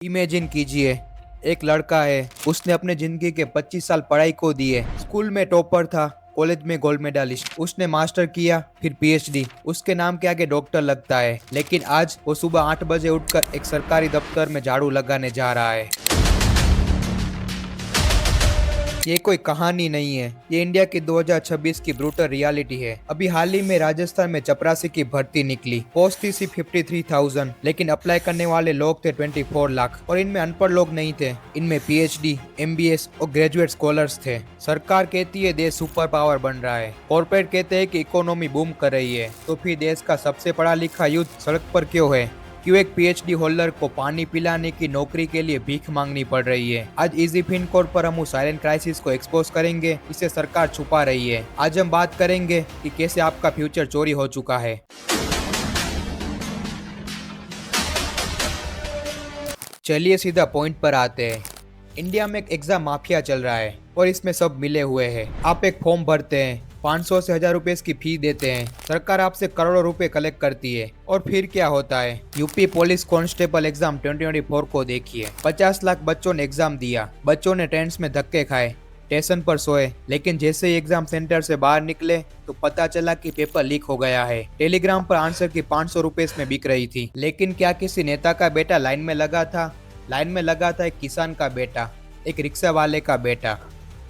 Imagine कीजिए, एक लड़का है। उसने अपने जिंदगी के 25 साल पढ़ाई को दिए। स्कूल में टॉपर था, कॉलेज में गोल्ड मेडलिस्ट। उसने मास्टर किया, फिर पीएचडी। उसके नाम के आगे डॉक्टर लगता है। लेकिन आज वो सुबह 8 बजे उठकर एक सरकारी दफ्तर में झाड़ू लगाने जा रहा है। ये कोई कहानी नहीं है, ये इंडिया की 2026 की ब्रूटल रियलिटी है। अभी हाल ही में राजस्थान में चपरासी की भर्ती निकली। पोस्ट थी सिर्फ 53,000, लेकिन अप्लाई करने वाले लोग थे 24 लाख। और इनमें अनपढ़ लोग नहीं थे, इनमें पीएचडी, एमबीएस और ग्रेजुएट स्कॉलर्स थे। सरकार कहती है देश सुपर पावर बन रहा है, कॉर्पोरेट कहते हैं कि इकोनॉमी बूम कर रही है, तो फिर देश का सबसे पढ़ा लिखा यूथ सड़क पर क्यों है? क्यों एक पीएचडी होल्डर को पानी पिलाने की नौकरी के लिए भीख मांगनी पड़ रही है? आज इजी फिनकोड पर हम उस साइलेंट क्राइसिस को एक्सपोज करेंगे, इसे सरकार छुपा रही है। आज हम बात करेंगे कि कैसे आपका फ्यूचर चोरी हो चुका है। चलिए सीधा पॉइंट पर आते हैं। इंडिया में एक एग्जाम माफिया चल रहा है और इसमें सब मिले हुए हैं। आप एक फॉर्म भरते हैं, 500 से 1000 रुपए की फी देते हैं, सरकार आपसे करोड़ों रुपए कलेक्ट करती है। और फिर क्या होता है? यूपी पुलिस कांस्टेबल एग्जाम 2024 को देखिए। 50 लाख बच्चों ने एग्जाम दिया। बच्चों ने ट्रेन्स में धक्के खाए, स्टेशन पर सोए, लेकिन जैसे ही एग्जाम सेंटर से बाहर निकले तो पता चला कि पेपर लीक हो गया है। टेलीग्राम पर आंसर की 500 रुपए में बिक रही थी। लेकिन क्या किसी नेता का बेटा लाइन में लगा था? लाइन में लगा था एक किसान का बेटा, एक रिक्शा वाले का बेटा।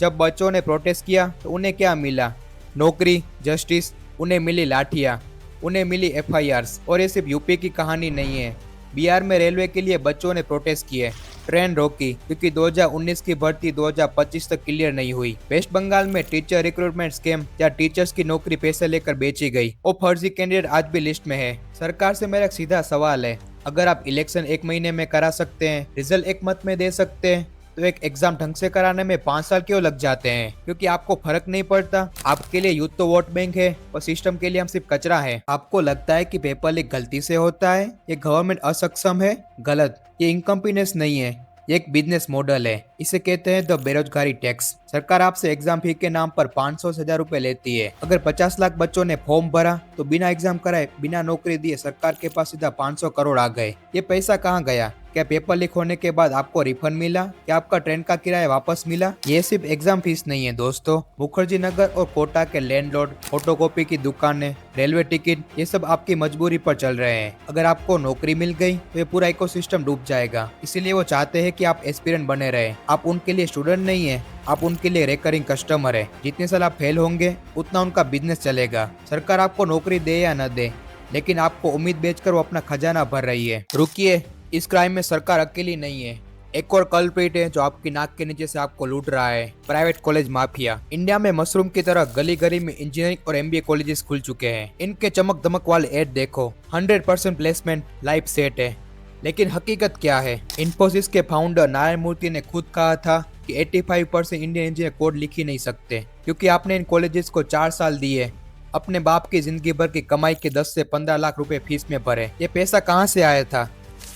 जब बच्चों ने प्रोटेस्ट किया तो उन्हें क्या मिला? नौकरी, जस्टिस। उन्हें मिली लाठियां, उन्हें मिली एफआईआर्स। और ये सिर्फ यूपी की कहानी नहीं है। बिहार में रेलवे के लिए बच्चों ने प्रोटेस्ट किए, ट्रेन रोकी क्योंकि 2019 की भर्ती 2025 तक क्लियर नहीं हुई। वेस्ट बंगाल में टीचर रिक्रूटमेंट स्कैम, जहाँ टीचर्स की नौकरी पैसे लेकर बेची गई और फर्जी कैंडिडेट आज भी लिस्ट में है। सरकार से मेरा एक सीधा सवाल है, अगर आप इलेक्शन 1 महीने में करा सकते हैं, रिजल्ट 1 मंथ में दे सकते हैं, तो एक एग्जाम ढंग से कराने में 5 साल क्यों लग जाते हैं? क्योंकि आपको फर्क नहीं पड़ता। आपके लिए यूथ तो वोट बैंक है और सिस्टम के लिए हम सिर्फ कचरा है। आपको लगता है कि पेपर लीक गलती से होता है, ये गवर्नमेंट असक्षम है? गलत, ये इनकम्पिटेंस नहीं है, ये एक बिजनेस मॉडल है। इसे कहते हैं द बेरोजगारी टैक्स। सरकार आपसे एग्जाम फी के नाम पर 500 से 1000 रुपए लेती है। अगर 50 लाख बच्चों ने फॉर्म भरा तो बिना एग्जाम कराए, बिना नौकरी दिए सरकार के पास सीधा 500 करोड़ आ गए। ये पैसा कहाँ गया? क्या पेपर लीक होने के बाद आपको रिफंड मिला? क्या आपका ट्रेन का किराया वापस मिला? ये सिर्फ एग्जाम फीस नहीं है दोस्तों। मुखर्जी नगर और कोटा के लैंडलॉर्ड, फोटोकॉपी की दुकानें, रेलवे टिकट, ये सब आपकी मजबूरी पर चल रहे हैं। अगर आपको नौकरी मिल गई तो ये पूरा इकोसिस्टम डूब जाएगा। इसीलिए वो चाहते हैं कि आप एस्पिरेंट बने रहे। आप उनके लिए स्टूडेंट नहीं है, आप उनके लिए रिकरिंग कस्टमर है। जितने साल आप फेल होंगे उतना उनका बिजनेस चलेगा। सरकार आपको नौकरी दे या न दे, लेकिन आपको उम्मीद बेचकर वो अपना खजाना भर रही है। रुकिए, इस क्राइम में सरकार अकेली नहीं है। एक और कल्प्रिट है जो आपकी नाक के नीचे से आपको लूट रहा है, प्राइवेट कॉलेज माफिया। इंडिया में मशरूम की तरह गली गली में इंजीनियरिंग और एमबीए कॉलेजेस खुल चुके हैं। इनके चमक दमक वाले एड देखो, 100% प्लेसमेंट, लाइफ सेट है। लेकिन हकीकत क्या है? इन्फोसिस के फाउंडर नारायण मूर्ति ने खुद कहा था कि 85% इंडियन इंजीनियर कोड लिख ही नहीं सकते, क्योंकि आपने इन कॉलेजेस को 4 साल दिए। अपने बाप की जिंदगी भर की कमाई के 10 से 15 लाख रुपए फीस में भरे। ये पैसा कहाँ से आया था?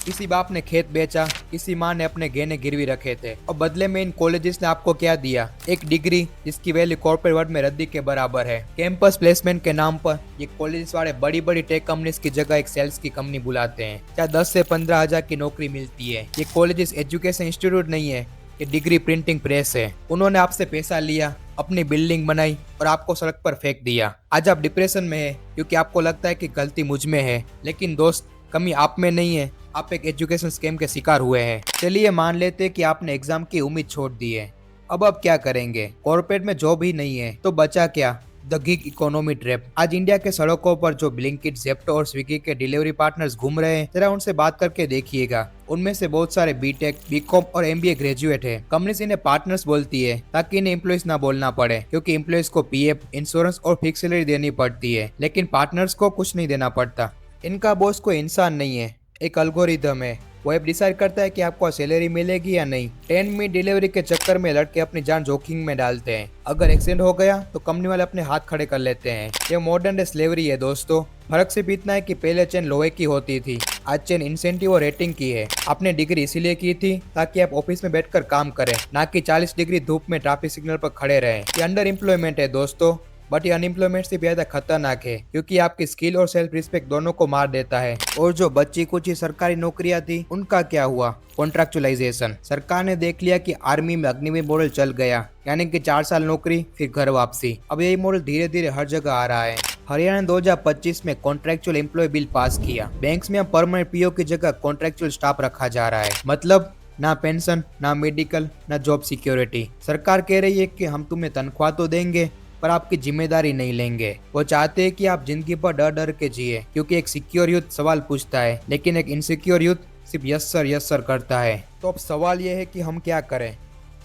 किसी बाप ने खेत बेचा, किसी माँ ने अपने गहने गिरवी रखे थे, और बदले में इन कॉलेजेस ने आपको क्या दिया? एक डिग्री जिसकी वैल्यू कॉर्पोरेट वर्ल्ड में रद्दी के बराबर है। कैंपस प्लेसमेंट के नाम पर ये कॉलेजेस वाले बड़ी बड़ी टेक कंपनीज की जगह एक सेल्स की कंपनी बुलाते हैं, जहाँ 10 से 15 हजार की नौकरी मिलती है। ये कॉलेजेस एजुकेशन इंस्टीट्यूट नहीं है, ये डिग्री प्रिंटिंग प्रेस है। उन्होंने आपसे पैसा लिया, अपनी बिल्डिंग बनाई और आपको सड़क पर फेंक दिया। आज आप डिप्रेशन में है क्योंकि आपको लगता है कि गलती मुझ में है, लेकिन दोस्त कमी आप में नहीं है, आप एक एजुकेशन स्कैम के शिकार हुए हैं। चलिए मान लेते कि आपने एग्जाम की उम्मीद छोड़ दी है। अब आप क्या करेंगे? कॉर्पोरेट में जॉब ही नहीं है तो बचा क्या? The gig economy trap. आज इंडिया के सड़कों पर जो ब्लिंकिट, ज़ेप्टो और स्विगी के डिलीवरी पार्टनर्स घूम रहे हैं, जरा उनसे बात करके देखिएगा। उनमें से बहुत सारे बीटेक, बीकॉम और एमबीए ग्रेजुएट है। कंपनीज इन्हें पार्टनर्स बोलती है ताकि इन्हें एम्प्लॉइज ना बोलना पड़े, क्योंकि एम्प्लॉइज को पीएफ, इंश्योरेंस और फिक्स सैलरी देनी पड़ती है, लेकिन पार्टनर्स को कुछ नहीं देना पड़ता। इनका बॉस कोई इंसान नहीं है, एक एल्गोरिदम है। वो ऐप डिसाइड करता है कि आपको सैलरी मिलेगी या नहीं। 10 मिनट डिलीवरी के चक्कर में लड़के अपनी जान जोखिम में डालते हैं। अगर एक्सीडेंट हो गया तो कंपनी वाले अपने हाथ खड़े कर लेते हैं। ये मॉडर्न डे स्लेवरी है दोस्तों। फर्क सिर्फ इतना है कि पहले चेन लोहे की होती थी, आज चेन इंसेंटिव और रेटिंग की है। आपने डिग्री इसीलिए की थी ताकि आप ऑफिस में बैठकर काम करें, ना कि 40 डिग्री धूप में ट्रैफिक सिग्नल पर खड़े रहें। ये अंडर एम्प्लॉयमेंट है दोस्तों। बट ये अनएम्प्लॉयमेंट से ज्यादा खतरनाक है क्योंकि आपकी स्किल और सेल्फ रिस्पेक्ट दोनों को मार देता है। और जो बच्ची कुछ सरकारी नौकरियां थी उनका क्या हुआ? कॉन्ट्रैक्चुअलाइजेशन। सरकार ने देख लिया कि आर्मी में अग्निवीर मॉडल चल गया, यानी कि 4 साल नौकरी फिर घर वापसी। अब यही मॉडल धीरे धीरे हर जगह आ रहा है। हरियाणा ने 2025 में कॉन्ट्रैक्चुअल एम्प्लॉय बिल पास किया। बैंक्स में अब परमानेंट पीओ की जगह कॉन्ट्रैक्चुअल स्टाफ रखा जा रहा है। मतलब ना पेंशन, ना मेडिकल, ना जॉब सिक्योरिटी। सरकार कह रही है कि हम तुम्हें तनख्वाह तो देंगे पर आपकी जिम्मेदारी नहीं लेंगे। वो चाहते हैं कि आप जिंदगी पर डर डर के जिए, क्योंकि एक सिक्योर यूथ सवाल पूछता है लेकिन एक इनसिक्योर यूथ सिर्फ यस सर करता है। तो अब सवाल ये है कि हम क्या करें?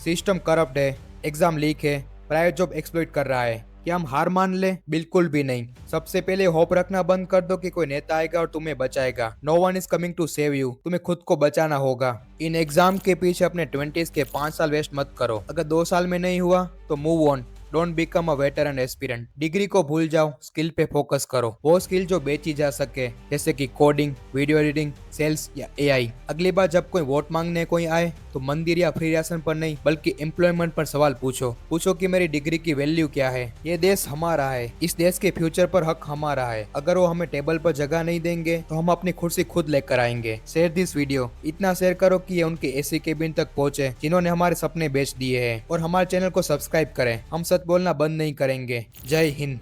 सिस्टम करप्ट है, एग्जाम लीक है, प्राइवेट जॉब एक्सप्लॉइट कर रहा है। क्या हम हार मान ले? बिल्कुल भी नहीं। सबसे पहले होप रखना बंद कर दो कि कोई नेता आएगा और तुम्हें बचाएगा। No one is coming to save you. तुम्हें खुद को बचाना होगा। इन एग्जाम के पीछे अपने 20s के 5 साल वेस्ट मत करो। अगर 2 साल में नहीं हुआ तो move on. Don't become a veteran aspirant. Degree को भूल जाओ, स्किल पे फोकस करो। वो स्किल जो बेची जा सके, जैसे कि कोडिंग, वीडियो एडिटिंग, सेल्स या एआई। अगली बार जब कोई वोट मांगने कोई आए तो मंदिर या फ्री राशन पर नहीं बल्कि एम्प्लॉयमेंट पर सवाल पूछो कि मेरी डिग्री की वैल्यू क्या है। ये देश हमारा है, इस देश के फ्यूचर पर हक हमारा है। अगर वो हमें टेबल पर जगह नहीं देंगे तो हम अपनी कुर्सी खुद लेकर आएंगे। शेयर दिस वीडियो, इतना शेयर करो कि ये उनके एसी केबिन तक पहुंचे जिन्होंने हमारे सपने बेच दिए हैं। और हमारे चैनल को सब्सक्राइब करें। हम सच बोलना बंद नहीं करेंगे। जय हिंद।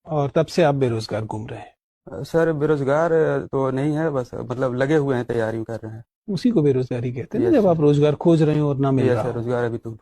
और तब से आप बेरोजगार घूम रहे हैं? सर बेरोजगार तो नहीं है, बस मतलब लगे हुए हैं, तैयारी कर रहे हैं। उसी को बेरोजगारी कहते हैं ना, यस जब आप रोजगार खोज रहे हो और ना मिल यस रहा सर, हो। रोजगार अभी तो